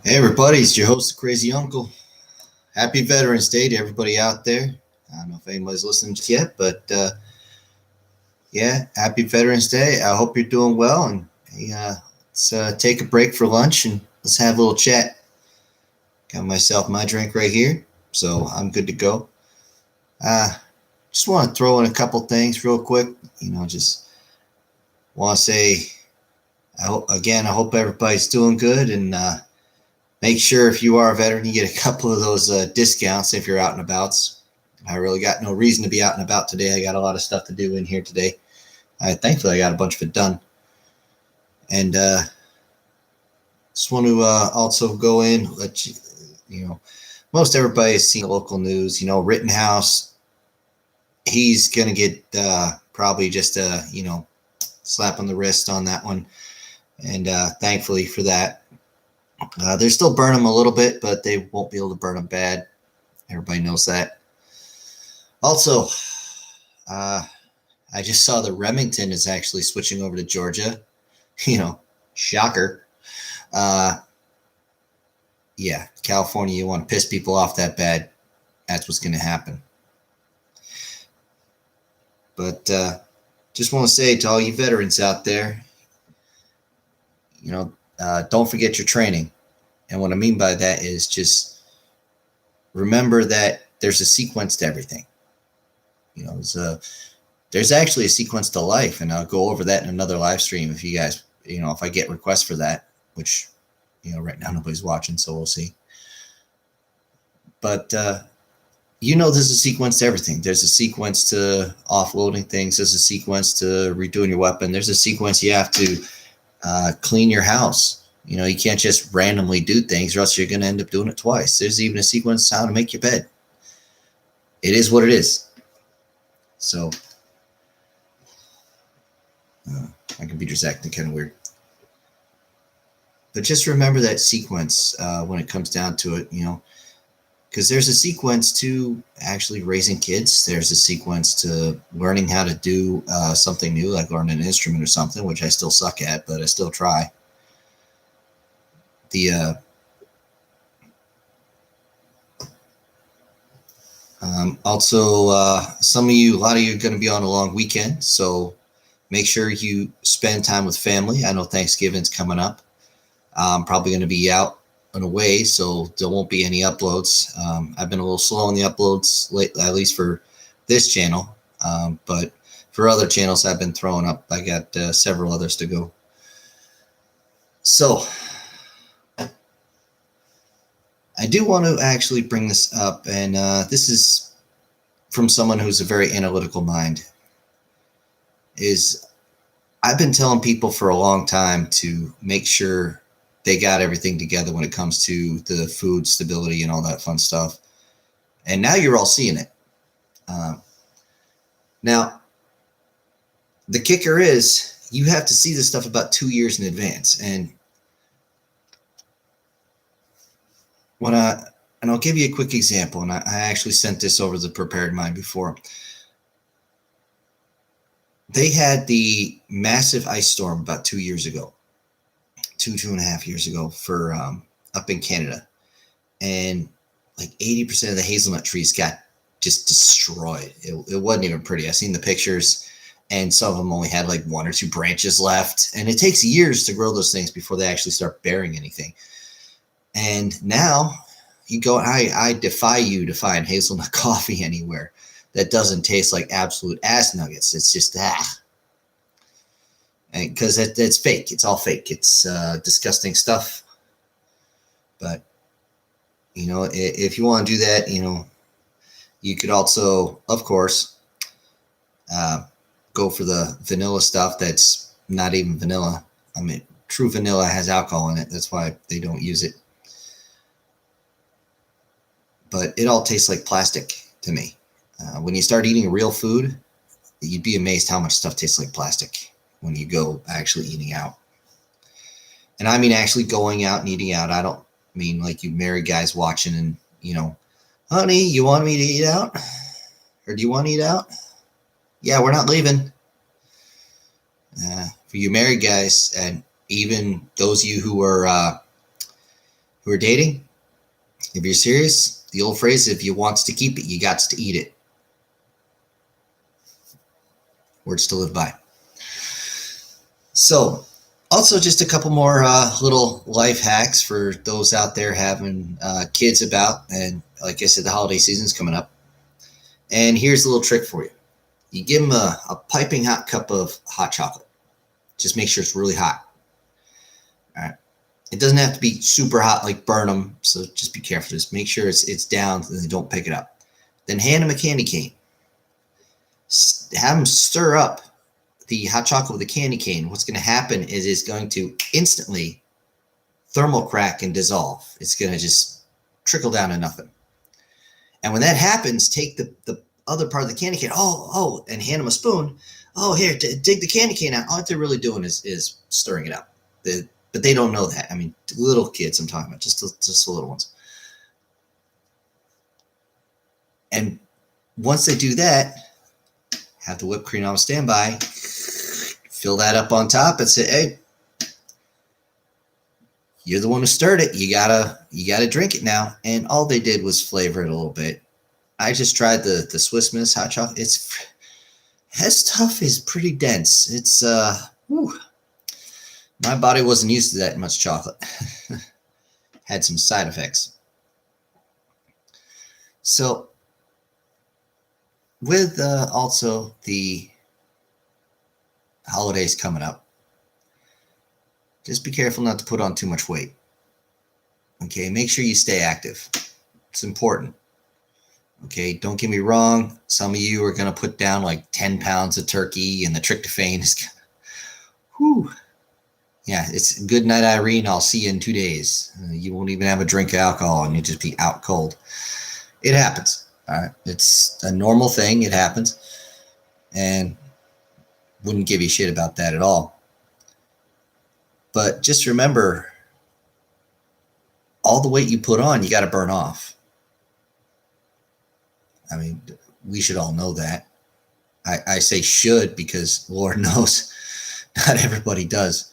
Hey everybody, it's your host, the Crazy Uncle. Happy Veterans Day to everybody out there. I don't know if anybody's listening just yet, but yeah, happy Veterans Day. I hope you're doing well, and hey, let's take a break for lunch and let's have a little chat. Got myself my drink right here, so I'm good to go. Uh, just want to throw in a couple things real quick. Just want to say, I hope everybody's doing good, and make sure if you are a veteran, you get a couple of those discounts if you're out and abouts. I really got no reason to be out and about today. I got a lot of stuff to do in here today. Thankfully I got a bunch of it done. And just want to also go in, let you, most everybody has seen the local news. Rittenhouse, he's going to get probably just a, slap on the wrist on that one. And thankfully for that. They still burn them a little bit, but they won't be able to burn them bad. Everybody knows that. Also, I just saw that Remington is actually switching over to Georgia. Shocker. Yeah, California, you want to piss people off that bad, that's what's going to happen. But just want to say to all you veterans out there, don't forget your training. And what I mean by that is just remember that there's a sequence to everything. There's actually a sequence to life, and I'll go over that in another live stream if you guys, if I get requests for that, which, right now nobody's watching, so we'll see. But, there's a sequence to everything. There's a sequence to offloading things. There's a sequence to redoing your weapon. There's a sequence you have to clean your house. You can't just randomly do things or else you're going to end up doing it twice. There's even a sequence how to make your bed. It is what it is. So, my computer's acting kind of weird. But just remember that sequence when it comes down to it, because there's a sequence to actually raising kids. There's a sequence to learning how to do something new, like learning an instrument or something, which I still suck at, but I still try. Also, a lot of you are going to be on a long weekend, so make sure you spend time with family. I know Thanksgiving's coming up. I'm probably going to be out and away, so there won't be any uploads. I've been a little slow on the uploads, at least for this channel, but for other channels I've been throwing up. I got several others to go. So, I do want to actually bring this up, and this is from someone who's a very analytical mind. I've been telling people for a long time to make sure they got everything together when it comes to the food stability and all that fun stuff. And now you're all seeing it. Now, the kicker is you have to see this stuff about 2 years in advance. And I'll give you a quick example, and I actually sent this over the Prepared Mind before. They had the massive ice storm about 2 years ago, two and a half years ago for up in Canada. And like 80% of the hazelnut trees got just destroyed. It wasn't even pretty. I've seen the pictures, and some of them only had like 1 or 2 branches left. And it takes years to grow those things before they actually start bearing anything. And now you go, I defy you to find hazelnut coffee anywhere that doesn't taste like absolute ass nuggets. It's just because it's fake. It's all fake. It's disgusting stuff. But if you want to do that, you could also, of course, go for the vanilla stuff that's not even vanilla. I mean, true vanilla has alcohol in it. That's why they don't use it. But it all tastes like plastic to me. When you start eating real food, you'd be amazed how much stuff tastes like plastic when you go actually eating out. And I mean actually going out and eating out. I don't mean like you married guys watching and, honey, you want me to eat out? Or do you want to eat out? Yeah, we're not leaving. For you married guys, and even those of you who are who are dating, if you're serious, the old phrase, if you wants to keep it, you got to eat it. Words to live by. So, also just a couple more little life hacks for those out there having kids about. And like I said, the holiday season's coming up. And here's a little trick for you. You give them a piping hot cup of hot chocolate. Just make sure it's really hot. All right. It doesn't have to be super hot, like burn them. So just be careful. Just make sure it's down so they don't pick it up. Then hand them a candy cane. Have them stir up the hot chocolate with a candy cane. What's going to happen is it's going to instantly thermal crack and dissolve. It's going to just trickle down to nothing. And when that happens, take the other part of the candy cane, and hand them a spoon. Oh, here, dig the candy cane out. All they're really doing is stirring it up. But they don't know that. I mean, little kids I'm talking about, just the little ones. And once they do that, have the whipped cream on standby, fill that up on top and say, hey, you're the one who stirred it. You gotta drink it now. And all they did was flavor it a little bit. I just tried the Swiss Miss hot chocolate. That stuff is pretty dense. It's my body wasn't used to that much chocolate. Had some side effects. So with also the holidays coming up, just be careful not to put on too much weight. Okay, make sure you stay active. It's important. Okay, don't get me wrong. Some of you are going to put down like 10 pounds of turkey and the tryptophan is going to, whew. Yeah, it's good night, Irene. I'll see you in 2 days. You won't even have a drink of alcohol and you'll just be out cold. It happens. All right. It's a normal thing. It happens. And wouldn't give you shit about that at all. But just remember, all the weight you put on, you got to burn off. I mean, we should all know that. I say should because Lord knows not everybody does.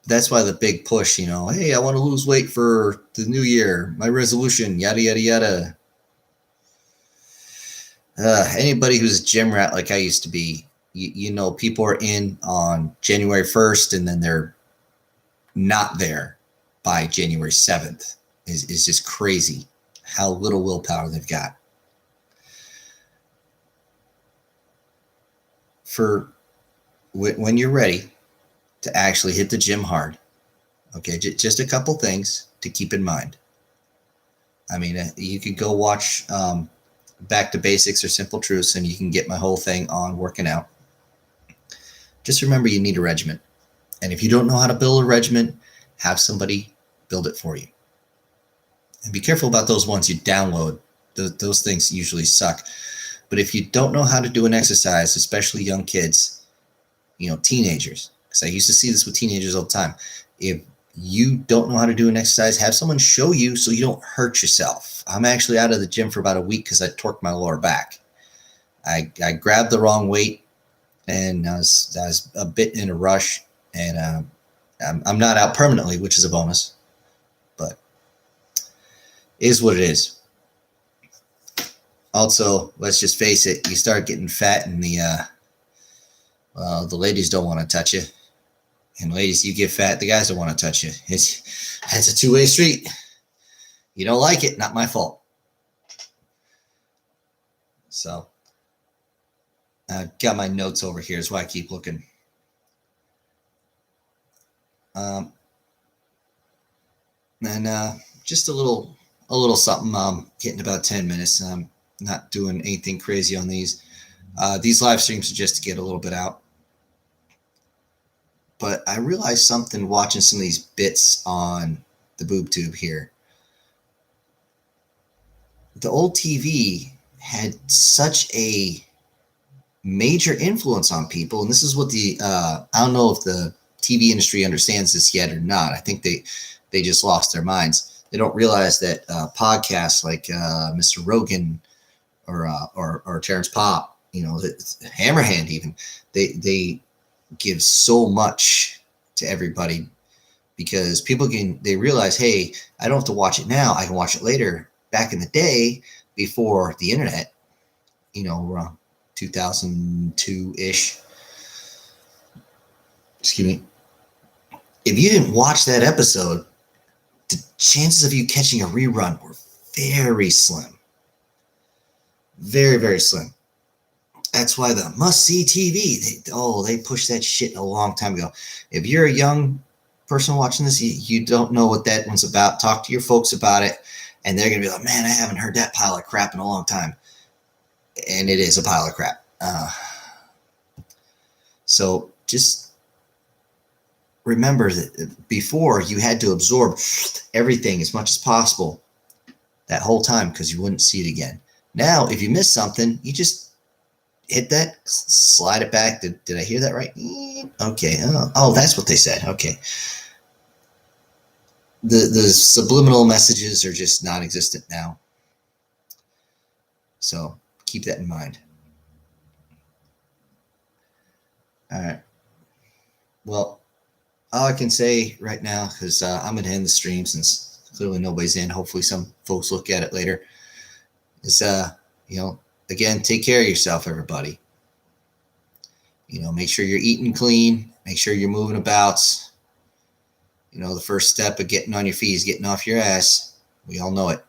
That's why the big push, hey, I want to lose weight for the new year, my resolution, yada, yada, yada. Anybody who's a gym rat like I used to be, people are in on January 1st and then they're not there by January 7th. Is just crazy how little willpower they've got. For when you're ready to actually hit the gym hard, okay, just a couple things to keep in mind. I mean, you could go watch Back to Basics or Simple Truths and you can get my whole thing on working out. Just remember you need a regimen. And if you don't know how to build a regimen, have somebody build it for you. And be careful about those ones you download. Those things usually suck. But if you don't know how to do an exercise, especially young kids, teenagers, because I used to see this with teenagers all the time. If you don't know how to do an exercise, have someone show you so you don't hurt yourself. I'm actually out of the gym for about a week because I torqued my lower back. I grabbed the wrong weight and I was a bit in a rush, and I'm not out permanently, which is a bonus, but it is what it is. Also, let's just face it, you start getting fat and the ladies don't want to touch you. And ladies, you get fat, the guys don't want to touch you. It's a two-way street. You don't like it, not my fault. So, I've got my notes over here. That's why I keep looking. And just a little something. Getting about 10 minutes. I'm not doing anything crazy on these. These live streams are just to get a little bit out. But I realized something watching some of these bits on the boob tube here. The old TV had such a major influence on people. And this is what I don't know if the TV industry understands this yet or not. I think they just lost their minds. They don't realize that podcasts like Mr. Rogan or Terrence Popp, Hammerhand even, they give so much to everybody because people they realize, hey, I don't have to watch it now. I can watch it later. Back in the day, before the internet, around 2002-ish, excuse me, if you didn't watch that episode, the chances of you catching a rerun were very slim. Very, very slim. That's why the must-see TV, they pushed that shit a long time ago. If you're a young person watching this, you don't know what that one's about, talk to your folks about it, and they're going to be like, man, I haven't heard that pile of crap in a long time. And it is a pile of crap. So just remember that before, you had to absorb everything as much as possible that whole time because you wouldn't see it again. Now, if you miss something, you just hit that, slide it back. Did I hear that right? Okay. Oh, that's what they said. Okay. The subliminal messages are just non-existent now. So keep that in mind. All right. Well, all I can say right now, because I'm going to end the stream since clearly nobody's in. Hopefully some folks look at it later. Is, again, take care of yourself, everybody. Make sure you're eating clean. Make sure you're moving about. The first step of getting on your feet is getting off your ass. We all know it.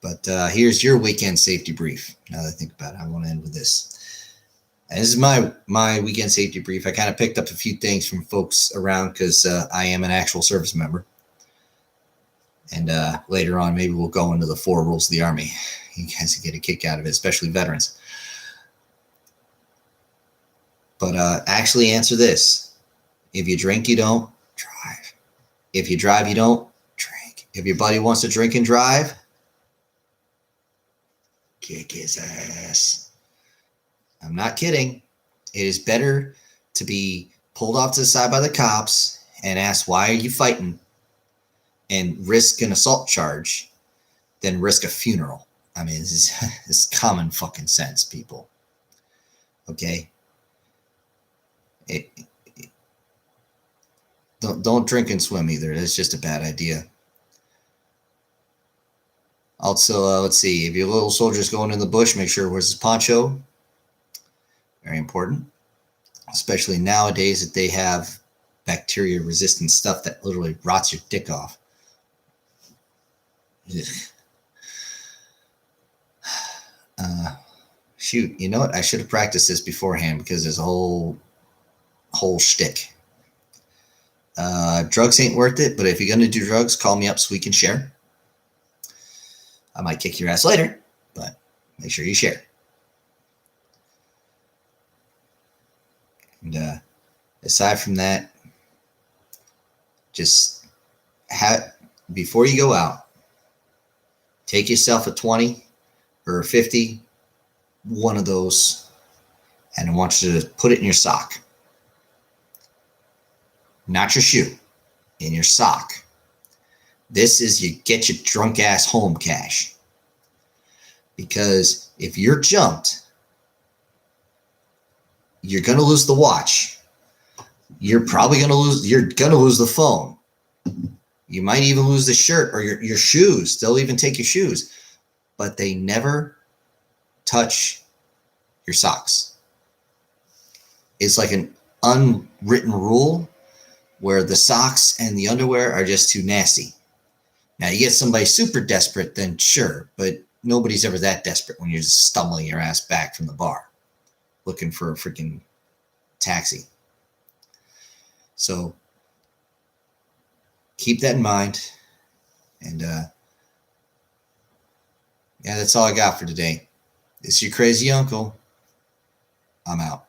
But here's your weekend safety brief. Now that I think about it, I want to end with this. And this is my weekend safety brief. I kind of picked up a few things from folks around because I am an actual service member. And later on, maybe we'll go into the 4 rules of the Army. You guys get a kick out of it, especially veterans. But actually answer this. If you drink, you don't drive. If you drive, you don't drink. If your buddy wants to drink and drive, kick his ass. I'm not kidding. It is better to be pulled off to the side by the cops and asked, why are you fighting? And risk an assault charge than risk a funeral. I mean, this is common fucking sense, people. Okay? Don't drink and swim either. That's just a bad idea. Also, let's see. If your little soldier's going in the bush, make sure he wears his poncho. Very important. Especially nowadays that they have bacteria-resistant stuff that literally rots your dick off. Shoot, you know what? I should have practiced this beforehand because there's a whole shtick. Drugs ain't worth it, but if you're going to do drugs, call me up so we can share. I might kick your ass later, but make sure you share. And aside from that, just before you go out, take yourself a 20 or a 50, one of those, and I want you to put it in your sock. Not your shoe, in your sock. This is you get your drunk ass home cash. Because if you're jumped, you're going to lose the watch. You're probably going to lose the phone. You might even lose the shirt or your shoes. They'll even take your shoes. But they never touch your socks. It's like an unwritten rule where the socks and the underwear are just too nasty. Now, you get somebody super desperate, then sure, but nobody's ever that desperate when you're just stumbling your ass back from the bar looking for a freaking taxi. So keep that in mind. And yeah, that's all I got for today. This is your crazy uncle. I'm out.